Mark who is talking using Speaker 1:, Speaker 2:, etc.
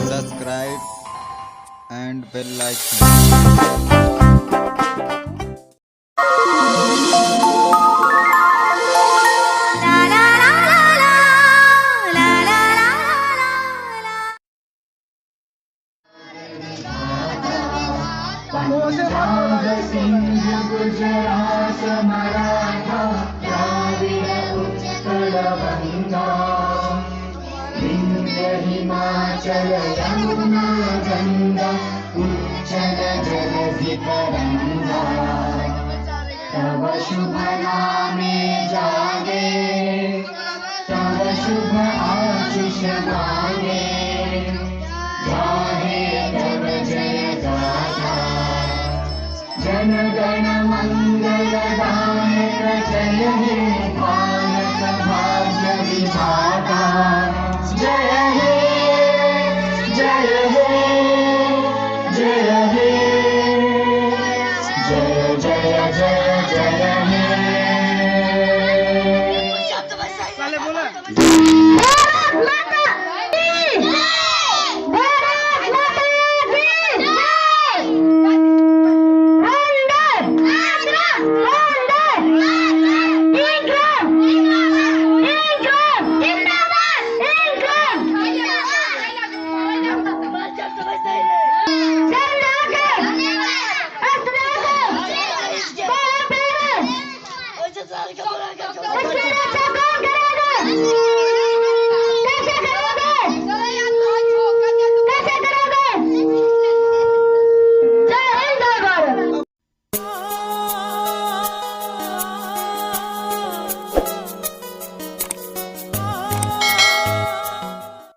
Speaker 1: subscribe and bell icon.
Speaker 2: Sind Gujarat Maratha Dravid Utkal Ganga Vindhya Himachal Yamuna Ganga उच्चल जलधि तरंगा तव शुभ नामे जागे तव शुभ आशीष मांगे गाहे तव जय गाथा जन गण मंगलदायक जय हे भारत भाग्य विधाता जय हे जय हे जय हे जय जय जय जय हे